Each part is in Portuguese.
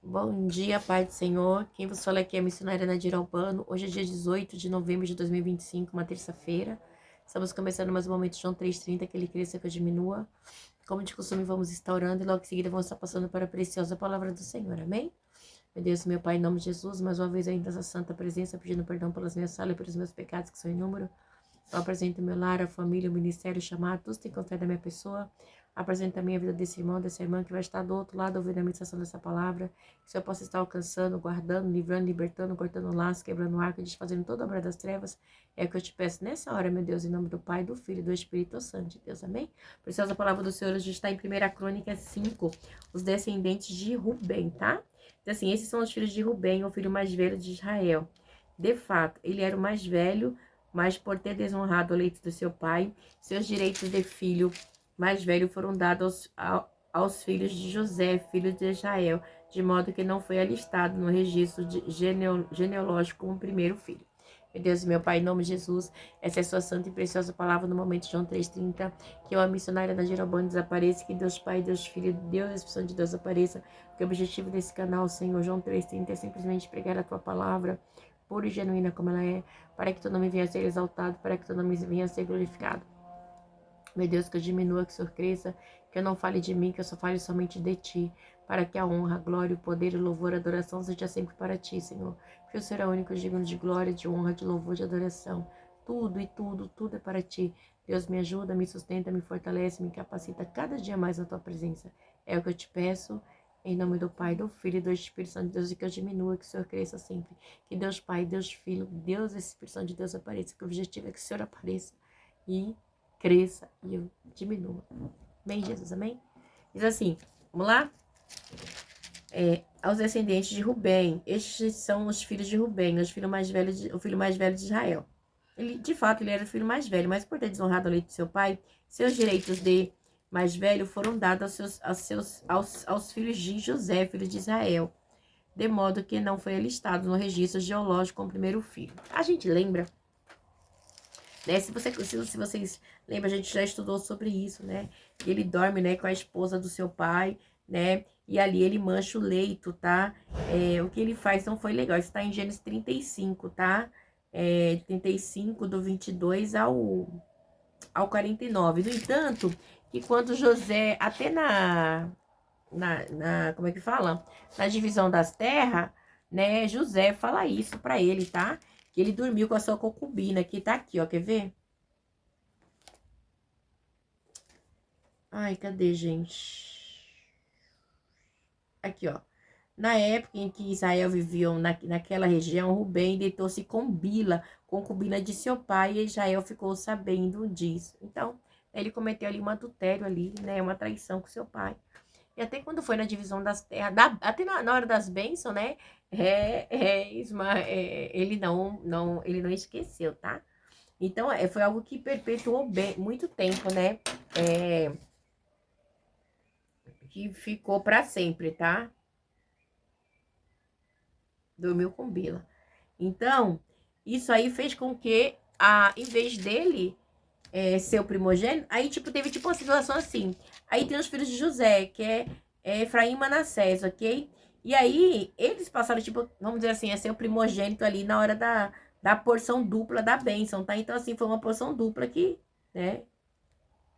Bom dia, Pai do Senhor. Quem vos fala aqui é a missionária Nadir Albano. Hoje é dia 18 de novembro de 2025, uma terça-feira. Estamos começando mais um momento de João 3,30, que ele cresça, que eu diminua. Como de costume, vamos estar orando e logo em seguida vamos estar passando para a preciosa palavra do Senhor. Amém? Meu Deus, meu Pai, em nome de Jesus, mais uma vez ainda essa santa presença, pedindo perdão pelas minhas falhas e pelos meus pecados, que são inúmeros. Eu apresento meu lar, a família, o ministério, chamado, todos têm fé da minha pessoa. Apresento também a vida desse irmão, dessa irmã que vai estar do outro lado ouvindo a meditação dessa palavra. Que o Senhor possa estar alcançando, guardando, livrando, libertando, cortando laços, quebrando o arco, desfazendo toda a obra das trevas. É o que eu te peço nessa hora, meu Deus, em nome do Pai, do Filho e do Espírito Santo de Deus. Amém? Preciosa palavra do Senhor hoje está em 1 Crônica 5, os descendentes de Rubem, tá? Então, assim, esses são os filhos de Rubem, o filho mais velho de Israel. De fato, ele era o mais velho, mas por ter desonrado o leito do seu pai, seus direitos de filho mais velho foram dados aos filhos de José, filho de Israel, de modo que não foi alistado no registro genealógico como primeiro filho. Meu Deus, meu Pai, em nome de Jesus, essa é a sua santa e preciosa palavra no momento de João 3,30, que eu, a missionária da Jeroboam, desapareça, que Deus Pai, Deus Filho, Deus, a expressão de Deus apareça, porque o objetivo desse canal, Senhor, João 3,30, é simplesmente pregar a tua palavra, pura e genuína como ela é, para que teu nome venha a ser exaltado, para que teu nome venha a ser glorificado. Meu Deus, que eu diminua, que o Senhor cresça, que eu não fale de mim, que eu só fale somente de ti, para que a honra, a glória, o poder, o louvor, a adoração seja sempre para ti, Senhor. Porque o Senhor é o único digno de glória, de honra, de louvor, de adoração. Tudo e tudo, tudo é para ti. Deus, me ajuda, me sustenta, me fortalece, me capacita cada dia mais na tua presença. É o que eu te peço, em nome do Pai, do Filho e do Espírito Santo de Deus, e que eu diminua, que o Senhor cresça sempre. Que Deus Pai, Deus Filho, Deus Espírito Santo de Deus apareça, que o objetivo é que o Senhor apareça e cresça e eu diminua. Amém, Jesus, amém? Diz assim, vamos lá? Aos descendentes de Rubem, estes são os filhos de Rubem, o filho mais velho de Israel. Ele, de fato, ele era o filho mais velho, mas por ter desonrado a lei de seu pai, seus direitos de mais velho foram dados aos filhos de José, filho de Israel, de modo que não foi alistado no registro geológico como primeiro filho. A gente lembra, né? Se vocês lembram, a gente já estudou sobre isso, né? Ele dorme, né, com a esposa do seu pai, né? E ali ele mancha o leito, tá? O que ele faz não foi legal. Isso tá em Gênesis 35, tá? 35, do 22 ao 49. No entanto, que quando José, até como é que fala? Na divisão das terras, né? José fala isso pra ele, tá? Que ele dormiu com a sua concubina, que tá aqui, ó, quer ver? Ai, cadê, gente? Aqui, ó. Na época em que Israel vivia naquela região, Rubem deitou-se com Bila, concubina de seu pai, e Israel ficou sabendo disso. Então, ele cometeu ali um adultério ali, né? Uma traição com seu pai. E até quando foi na divisão das terras, até na hora das bênçãos, né? Ele não esqueceu, tá? Então, foi algo que perpetuou bem, muito tempo, né? Que ficou para sempre, tá? Dormiu com Bila. Então, isso aí fez com que, em vez dele ser o primogênito, aí, tipo, teve, tipo, uma situação assim. Aí tem os filhos de José, que é Efraim e Manassés, ok? E aí, eles passaram, tipo, vamos dizer assim, a ser o primogênito ali na hora da porção dupla da bênção, tá? Então, assim, foi uma porção dupla né,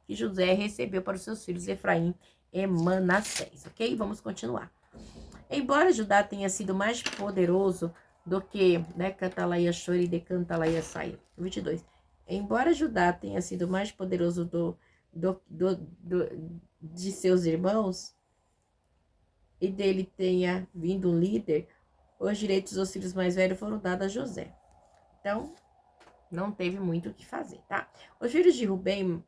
que José recebeu para os seus filhos, Efraim e Manassés, ok? Vamos continuar. Embora Judá tenha sido mais poderoso do que, né, Catalaia Shori de Cantalaia Saia. 22. Embora Judá tenha sido mais poderoso de seus irmãos e dele tenha vindo um líder, os direitos dos filhos mais velhos foram dados a José. Então, não teve muito o que fazer, tá? Os filhos de Rubem,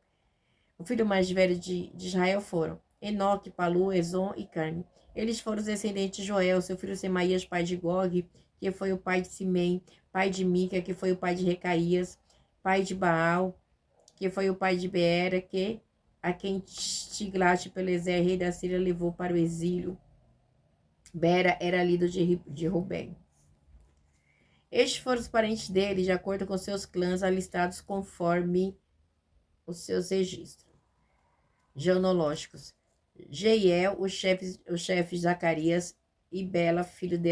o filho mais velho de Israel foram Enoque, Palu, Ezon e Carme. Eles foram os descendentes de Joel, seu filho Semaías, pai de Gog, que foi o pai de Simém, pai de Mica, que foi o pai de Recaías, pai de Baal, que foi o pai de Beera, a quem Tiglat-Pileser, rei da Síria, levou para o exílio. Beera era líder de Rubem. Estes foram os parentes dele, de acordo com seus clãs, alistados conforme os seus registros genealógicos. Jeiel, o chefe Zacarias e Bela, filho de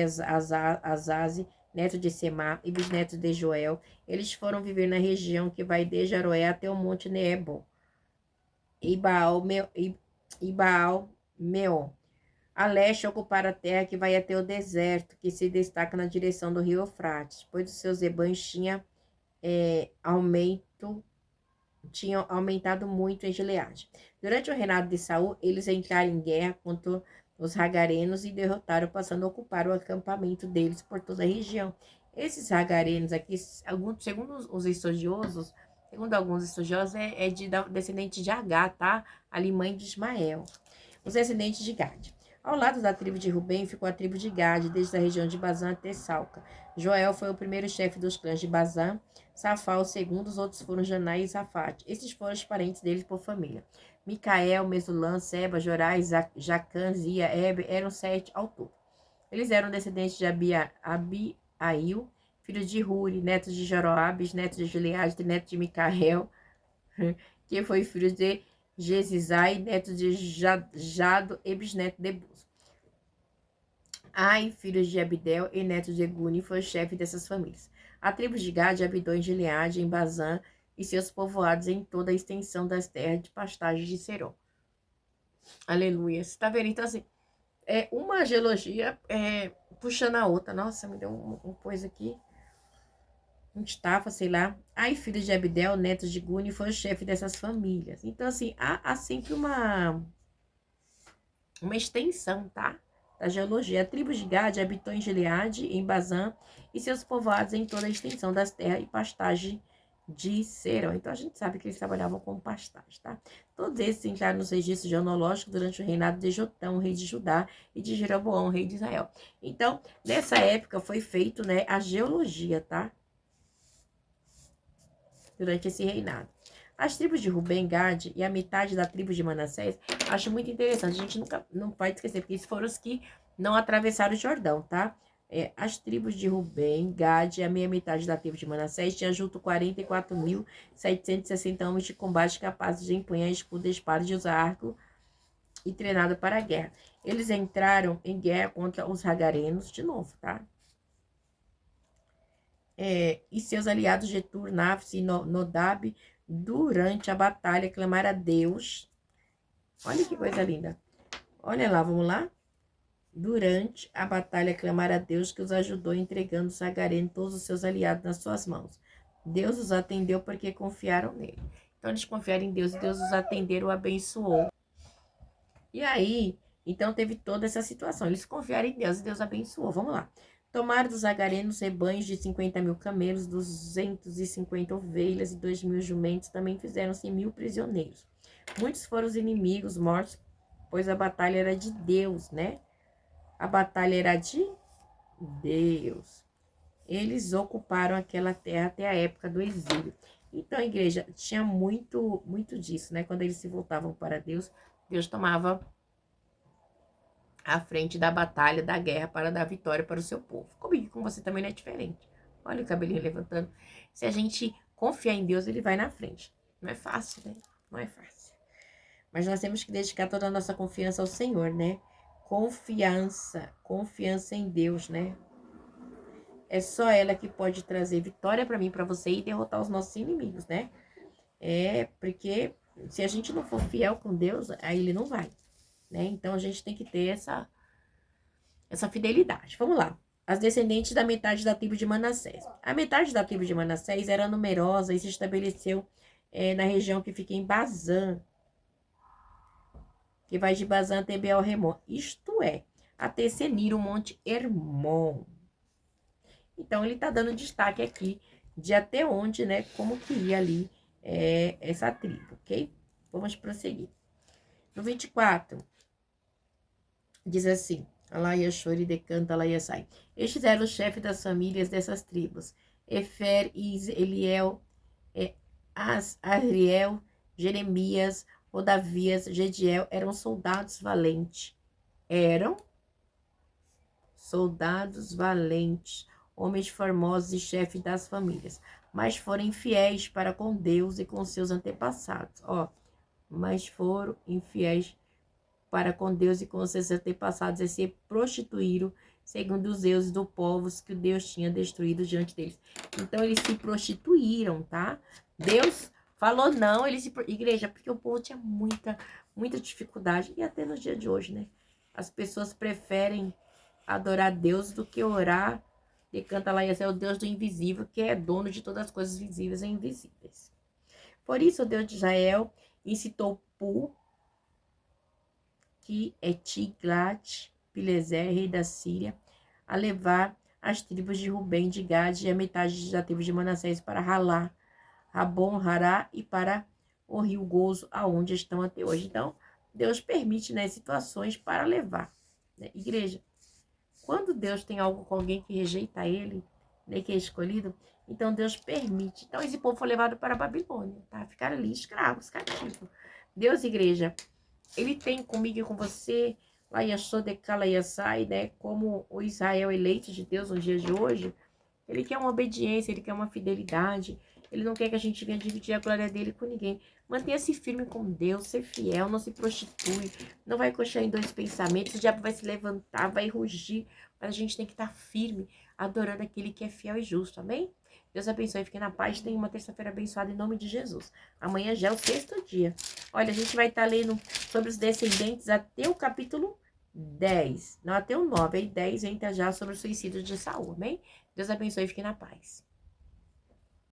Azaze, neto de Semá e bisneto de Joel. Eles foram viver na região que vai desde Aroé até o monte Nebo e Baal Meon. A leste ocuparam a terra que vai até o deserto, que se destaca na direção do rio Eufrates, pois os seus rebanhos tinham aumentado muito em Gileade. Durante o reinado de Saul, eles entraram em guerra contra os Hagarenos e derrotaram, passando a ocupar o acampamento deles por toda a região. Esses Hagarenos aqui, segundo alguns estudiosos, é descendente de Agar, tá? Ali, mãe de Ismael. Os descendentes de Gade. Ao lado da tribo de Rubem ficou a tribo de Gade, desde a região de Bazã até Salca. Joel foi o primeiro chefe dos clãs de Bazã, Safá o segundo, os outros foram Janá e Zafate. Esses foram os parentes deles por família. Micael, Mesulã, Seba, Jorá, Jacã, Zia, Heber, eram 7 ao todo. Eles eram descendentes de Abiail, filho de Huri, neto de Joroab, neto de Gileade, neto de Micael, que foi filho de Gesizai, neto de Jado e bisneto de Bus. Ai, filho de Abidel e neto de Guni, foi o chefe dessas famílias. A tribo de Gade habitou em Gileade, em Bazã, e seus povoados em toda a extensão das terras de pastagem de Serom. Aleluia. Você tá vendo? Então, assim, uma geologia puxando a outra. Nossa, me deu um coisa aqui. Um estafa, sei lá. Ai, filho de Abidel, neto de Guni, foi o chefe dessas famílias. Então, assim, há sempre uma extensão, tá? Da geologia. A tribo de Gade habitou em Gileade, em Bazã, e seus povoados em toda a extensão das terras e pastagem de Serão. Então, a gente sabe que eles trabalhavam com pastagem, tá? Todos esses entraram nos registros geológicos durante o reinado de Jotão, rei de Judá, e de Jeroboão, rei de Israel. Então, nessa época foi feito, né, a geologia, tá? Durante esse reinado. As tribos de Rubem, Gade e a metade da tribo de Manassés, acho muito interessante. A gente não pode esquecer, porque esses foram os que não atravessaram o Jordão, tá? As tribos de Rubem, Gade e a meia metade da tribo de Manassés tinham junto 44.760 homens de combate capazes de empunhar escudo, espada e usar arco e treinado para a guerra. Eles entraram em guerra contra os Hagarenos, de novo, tá? E seus aliados Getur, Naphtali e Nodab, durante a batalha, clamaram a Deus. Olha que coisa linda. Olha lá, vamos lá? Durante a batalha, clamaram a Deus, que os ajudou, entregando os Hagarenos e todos os seus aliados nas suas mãos. Deus os atendeu porque confiaram nele. Então, eles confiaram em Deus e Deus os atendeu, o abençoou. E aí, então teve toda essa situação. Eles confiaram em Deus e Deus abençoou. Vamos lá. Tomaram dos Hagarenos rebanhos de 50.000 camelos, 250 ovelhas e 2.000 jumentos. Também fizeram 100.000 prisioneiros. Muitos foram os inimigos mortos, pois a batalha era de Deus, né? A batalha era de Deus. Eles ocuparam aquela terra até a época do exílio. Então, a igreja tinha muito disso, né? Quando eles se voltavam para Deus, Deus tomava à frente da batalha, da guerra, para dar vitória para o seu povo. Comigo, com você também não é diferente. Olha o cabelinho levantando. Se a gente confiar em Deus, ele vai na frente. Não é fácil, né? Não é fácil. Mas nós temos que dedicar toda a nossa confiança ao Senhor, né? Confiança em Deus, né? É só ela que pode trazer vitória para mim, para você e derrotar os nossos inimigos, né? Porque se a gente não for fiel com Deus, aí ele não vai, né? Então a gente tem que ter essa fidelidade. Vamos lá. As descendentes da metade da tribo de Manassés. A metade da tribo de Manassés era numerosa e se estabeleceu na região que fica em Bazã, que vai de Bazã até Beel-Remon, isto é, até Senir, o Monte Hermon. Então, ele está dando destaque aqui de até onde, né, como que ia ali essa tribo, ok? Vamos prosseguir. No 24, diz assim, Alaia Shori decanta, Alaia sai. Estes eram os chefes das famílias dessas tribos. Efer, Eliel, Ariel, Jeremias, Odavias, Gediel, eram soldados valentes. Homens formosos e chefes das famílias, mas foram infiéis para com Deus e com seus antepassados. Mas foram infiéis para com Deus e com seus antepassados e se prostituíram segundo os deuses dos povos que Deus tinha destruído diante deles. Então, eles se prostituíram, tá? Deus falou não, eles se... Igreja, porque o povo tinha muita dificuldade. E até no dia de hoje, né? As pessoas preferem adorar Deus do que orar. E canta lá, esse é o Deus do invisível, que é dono de todas as coisas visíveis e invisíveis. Por isso, o Deus de Israel incitou Pu, que é Tiglat-Pileser, rei da Síria, a levar as tribos de Rubem, de Gade e a metade das tribos de Manassés para Ralá, Rabon, Hará e para o rio Gozo, aonde estão até hoje. Então, Deus permite, né, situações para levar. Né? Igreja, quando Deus tem algo com alguém que rejeita ele, né, que é escolhido, então Deus permite. Então, esse povo foi levado para a Babilônia, tá? Ficaram ali escravos, cativos. Deus, igreja, ele tem comigo e com você, lá Yashodekala Yassai, né? Como o Israel eleito de Deus nos dias de hoje, ele quer uma obediência, ele quer uma fidelidade, ele não quer que a gente venha dividir a glória dele com ninguém. Mantenha-se firme com Deus, ser fiel, não se prostitui, não vai coxar em dois pensamentos, o diabo vai se levantar, vai rugir, mas a gente tem que estar firme, adorando aquele que é fiel e justo, amém? Deus abençoe, fiquem na paz, tenha uma terça-feira abençoada em nome de Jesus. Amanhã já é o 6º dia. Olha, a gente vai estar lendo sobre os descendentes até o capítulo 10, não até o 9, aí 10 entra já sobre o suicídio de Saul, amém? Deus abençoe e fiquem na paz.